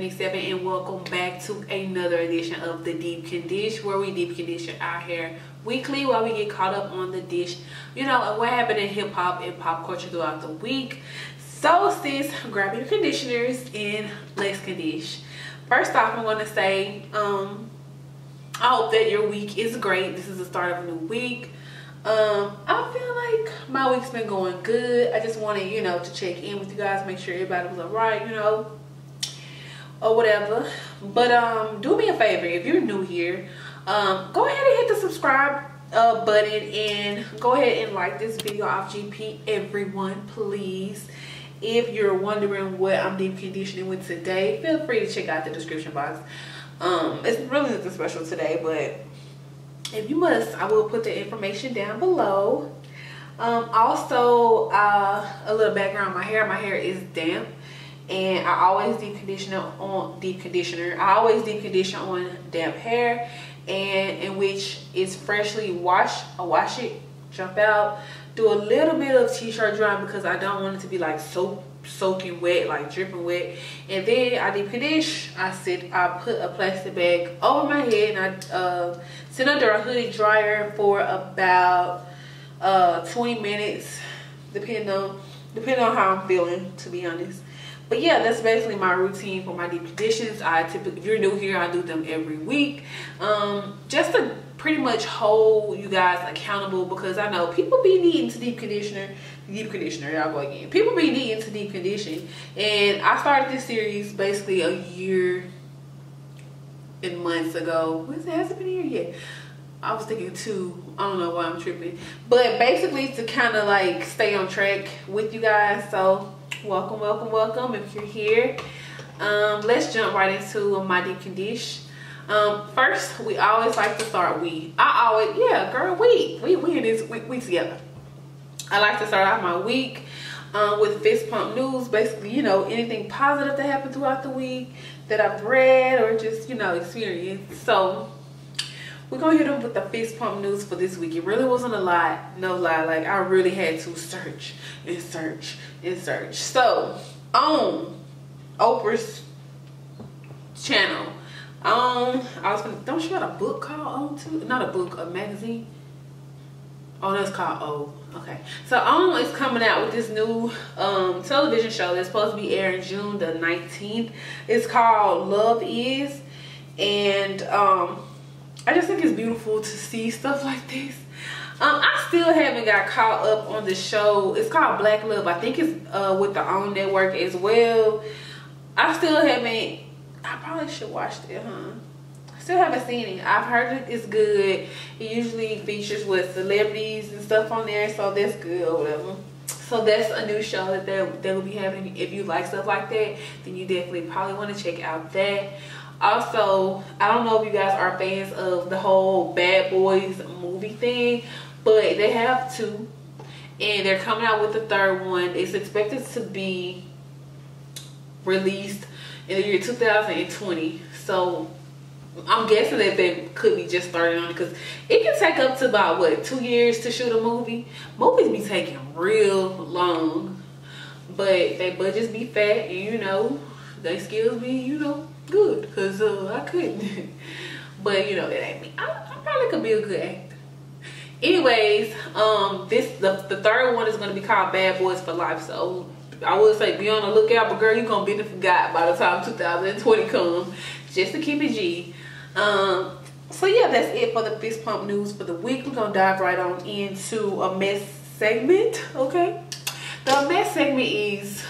77, and welcome back to another edition of the Deep Condish, where we deep condition our hair weekly while we get caught up on the dish, you know, and what happened in hip-hop and pop culture throughout the week. So sis, grab your conditioners and let's condish. First off, I'm going to say I hope that your week is great. This is the start of a new week. I feel like my week's been going good. I just wanted, you know, to check in with you guys, make sure everybody was alright, you know, or whatever. But do me a favor, if you're new here, go ahead and hit the subscribe button and go ahead and like this video off GP, everyone, please. If you're wondering what I'm deep conditioning with today, feel free to check out the description box. It's really nothing special today, but if you must, I will put the information down below. Also, a little background on my hair. My hair is damp, and I always deep condition on damp hair, and in which it's freshly washed. I wash it, jump out, do a little bit of t-shirt drying because I don't want it to be like soaking wet, like dripping wet. And then I deep condition. I put a plastic bag over my head, and I sit under a hoodie dryer for about 20 minutes, depending on how I'm feeling, to be honest. But yeah, that's basically my routine for my deep conditions. If you're new here, I do them every week, just to pretty much hold you guys accountable, because I know people be needing to deep conditioner, y'all go again. People be needing to deep condition, and I started this series basically a year and months ago. Has it been a year yet? I was thinking 2. I don't know why I'm tripping, but basically to kind of like stay on track with you guys. So welcome if you're here. Let's jump right into my deep condition. First, we always like to start we in this we together. I like to start off my week with fist pump news. Basically, you know, anything positive that happened throughout the week that I've read or just, you know, experienced. So we're gonna hit them with the fist pump news for this week. It really wasn't a lot, no lie. Like, I really had to search and search and search. So on Oprah's channel, don't she got a book called On too? Not a book, a magazine. Oh, that's called O. Okay, so On is coming out with this new television show that's supposed to be airing June the 19th. It's called Love Is, and I just think it's beautiful to see stuff like this. I still haven't got caught up on the show. It's called Black Love. I think it's with the OWN network as well. I probably should watch it, I still haven't seen it. I've heard it's good. It usually features with celebrities and stuff on there, so that's good or whatever. So that's a new show that they'll be having. If you like stuff like that, then you definitely probably want to check out that. Also, I don't know if you guys are fans of the whole Bad Boys movie thing, but they have 2, and they're coming out with the 3rd one. It's expected to be released in the year 2020. So I'm guessing that they could be just starting on it, because it can take up to about, what, 2 years to shoot a movie. Movies be taking real long, but they budgets be fat, and you know, they skills be, you know, good, because I couldn't. But you know, that ain't me. I probably could be a good actor. Anyways, the 3rd one is going to be called Bad Boys for Life. So I would say be on the lookout, but girl, you're gonna be forgot by the time 2020 comes, just to keep it G. So yeah, that's it for the fist pump news for the week. We're gonna dive right on into a mess segment. Okay, the mess segment is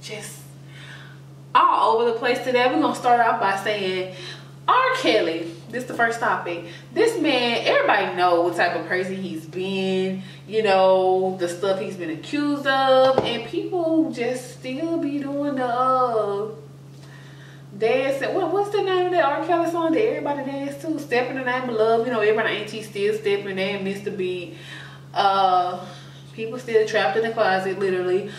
just all over the place today. We're gonna start off by saying R. Kelly. This is the first topic. This man, everybody know what type of person he's been, you know, the stuff he's been accused of, and people just still be doing the dance. What's the name of that R. Kelly song that everybody dance to? Step in the Name of Love. You know, everybody ain't still stepping. They ain't missed the beat. People still trapped in the closet, literally.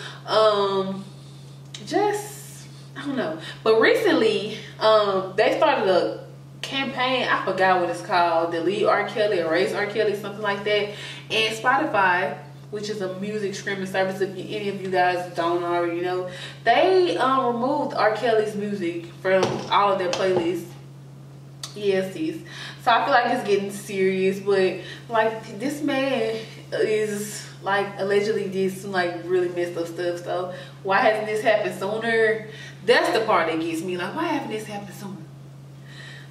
Just, I don't know. But recently, they started a campaign. I forgot what it's called. Delete R. Kelly, Erase R. Kelly, something like that. And Spotify which is a music streaming service. If any of you guys don't already know, they removed R. Kelly's music from all of their playlists. Yes, so I feel like it's getting serious, but like this man is like allegedly did some like really messed up stuff. So why hasn't this happened sooner? That's the part that gets me. Like, why haven't this happened sooner?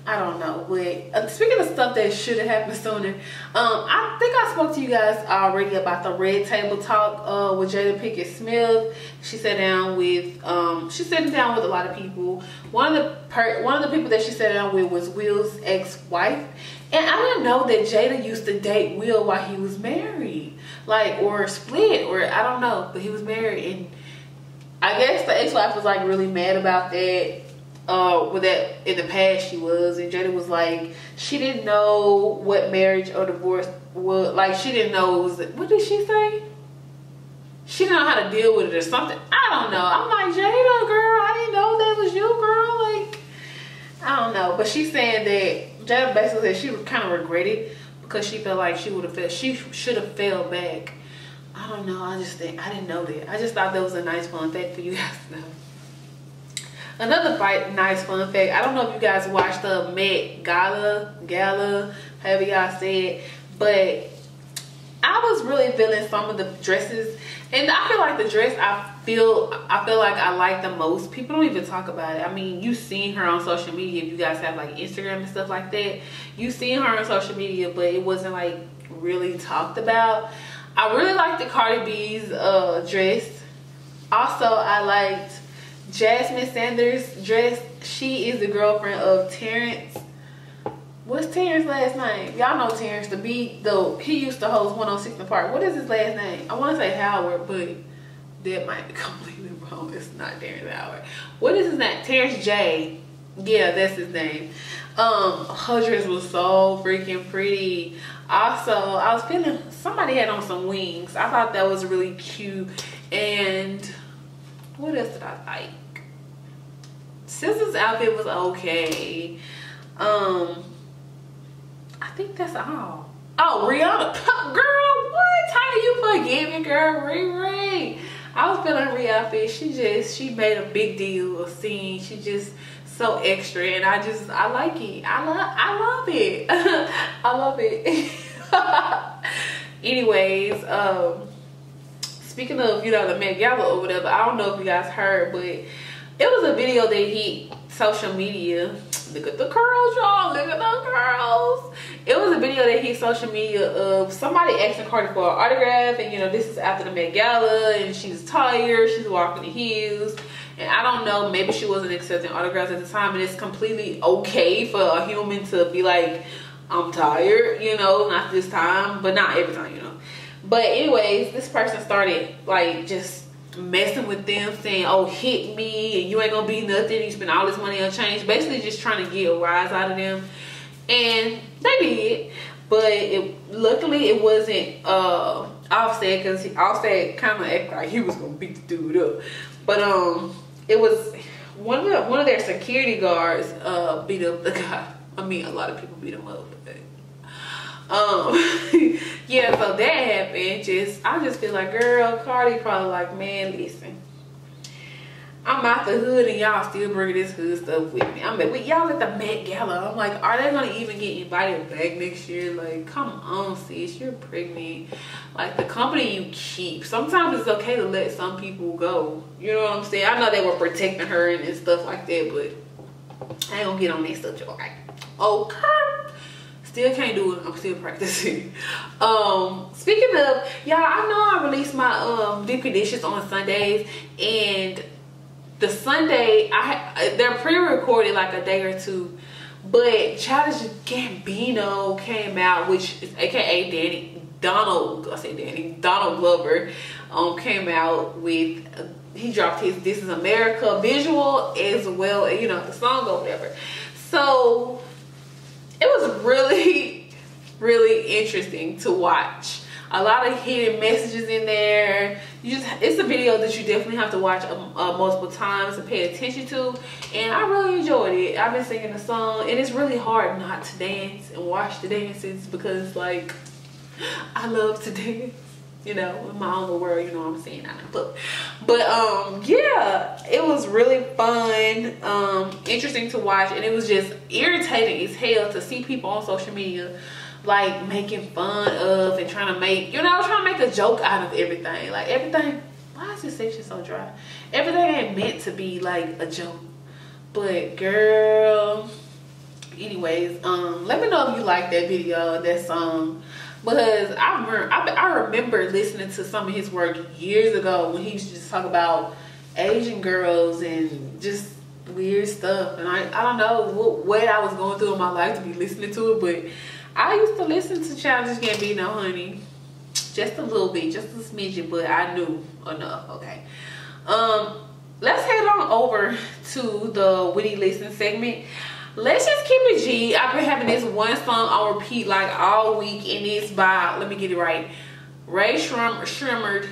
I don't know. But speaking of stuff that should have happened sooner, I think I spoke to you guys already about the Red Table Talk with Jada Pinkett Smith. She sat down with she's sitting down with a lot of people. One of the people that she sat down with was Will's ex-wife, and I didn't know that Jada used to date Will while he was married, like, or split, or I don't know, but he was married, and I guess the ex-wife was like really mad about that. With that in the past she was, and Jada was like, she didn't know what marriage or divorce was, like she didn't know it was, what did she say? She didn't know how to deal with it or something. I don't know. I'm like, Jada, girl, I didn't know that was you, girl. Like, I don't know. But she's saying that Jada basically said she would kind of regret it because she felt like she should have fell back. I don't know. I just think I didn't know that. I just thought that was a nice fun fact for you guys to know. Another nice fun fact, I don't know if you guys watched the Met Gala, however y'all say it, but I was really feeling some of the dresses, and I feel like the dress I feel like I like the most. People don't even talk about it. I mean, you've seen her on social media. If you guys have like Instagram and stuff like that, you've seen her on social media, but it wasn't like really talked about. I really liked the Cardi B's dress. Also, I liked Jasmine Sanders' dress. She is the girlfriend of Terrence. What's Terrence's last name? Y'all know Terrence, he used to host 106 in Park. What is his last name? I want to say Howard, but that might be completely wrong. It's not Terrence Howard. What is his name? Terrence J. Yeah, that's his name. Her dress was so freaking pretty. Also, I was feeling somebody had on some wings. I thought that was really cute. And what else did I like? SZA's outfit was okay. I think that's all. Oh, Rihanna. Girl, what? How do you forget me, girl? Riri. I was feeling Riri outfit. She made a big deal of scene. She just so extra, and I like it. I love it. I love it. Anyways, speaking of, you know, the Met Gala or whatever, I don't know if you guys heard, but it was a video that hit social media. Look at the curls, y'all. Look at the curls. It was a video that hit social media of somebody asking Cardi for an autograph, and you know, this is after the Met Gala, and she's tired. She's walking the heels, and I don't know, maybe she wasn't accepting autographs at the time, and it's completely okay for a human to be like, I'm tired, you know, not this time, but not every time, you know. But anyways, this person started like just messing with them, saying, oh, hit me and you ain't gonna be nothing, you spend all this money on change, basically just trying to get a rise out of them. And they did, but luckily it wasn't Offset, because Offset kind of acted like he was gonna beat the dude up. But it was one of their security guards beat up the guy. I mean, a lot of people beat him up, but yeah, so that happened. I just feel like, girl, Cardi probably like, man, listen, I'm out the hood and y'all still bringing this hood stuff with me. I mean, with y'all at the Met Gala, I'm like, are they gonna even get invited back next year? Like, come on, sis, you're pregnant. Like, the company you keep, sometimes it's okay to let some people go, you know what I'm saying? I know they were protecting her and stuff like that, but I ain't gonna get on that subject. Okay, still can't do it. I'm still practicing. Speaking of, y'all, I know I release my deep conditions on Sundays, and the Sunday they're pre-recorded like a day or two, but Childish Gambino came out, which is aka Donald Glover, came out with he dropped his This Is America visual as well, you know, the song or whatever. So it was really, really interesting to watch. A lot of hidden messages in there. It's a video that you definitely have to watch multiple times and pay attention to. And I really enjoyed it. I've been singing the song, and it's really hard not to dance and watch the dances because, like, I love to dance. you know, in my own little world, you know what I'm saying? But yeah, it was really fun, interesting to watch, and it was just irritating as hell to see people on social media like making fun of and trying to make, you know, trying to make a joke out of everything. Like everything, why is this section so dry? Everything ain't meant to be like a joke. But girl, anyways, let me know if you like that video, that song, because I remember listening to some of his work years ago when he used to just talk about Asian girls and just weird stuff. And I don't know what I was going through in my life to be listening to it, but I used to listen to Childish Gambino, honey, just a little bit, just a smidgen, but I knew enough. Okay, let's head on over to the Witty Listen segment. Let's just keep it G. I've been having this one song on repeat like all week, and it's by, let me get it right, Ray Shrimmered,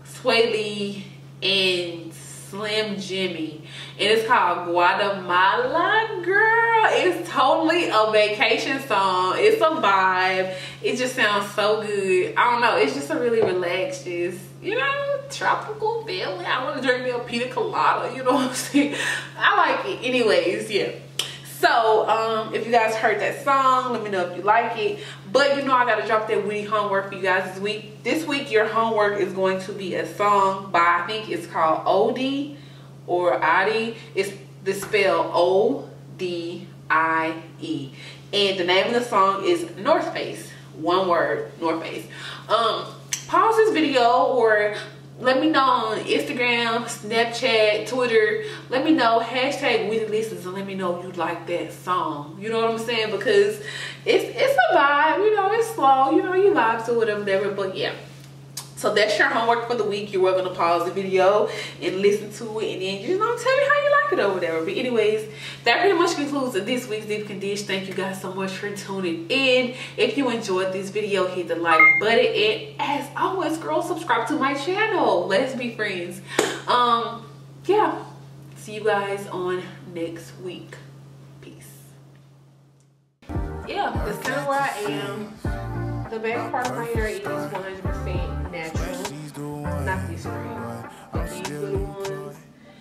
Sway Lee, and Slim Jimmy. And it's called Guatemala. Girl, it's totally a vacation song. It's a vibe. It just sounds so good. I don't know, it's just a really relaxed, just, you know, tropical feeling. I want to drink me a pina colada, you know what I'm saying? I like it. Anyways, yeah. So if you guys heard that song, let me know if you like it. But you know, I gotta drop that witty homework for you guys this week. This week your homework is going to be a song by, I think it's called Odi or Adi. It's the spell O-D-I-E, and the name of the song is North Face. One word, North Face. Pause this video or let me know on Instagram, Snapchat, Twitter. Let me know, hashtag Witty Listens, and let me know if you like that song. You know what I'm saying? Because it's a vibe, you know, it's slow, you know, you vibe to it or whatever. But yeah, so that's your homework for the week. You're welcome to pause the video and listen to it, and then, you know, tell me how you like it or whatever. But anyways, that pretty much concludes this week's Deep Condish. Thank you guys so much for tuning in. If you enjoyed this video, hit the like button, and as always, girl, subscribe to my channel. Let's be friends. Yeah, see you guys on next week. Peace. Yeah, that's kind of where I am. The back part of my hair is 100% natural, not this straight. These little ones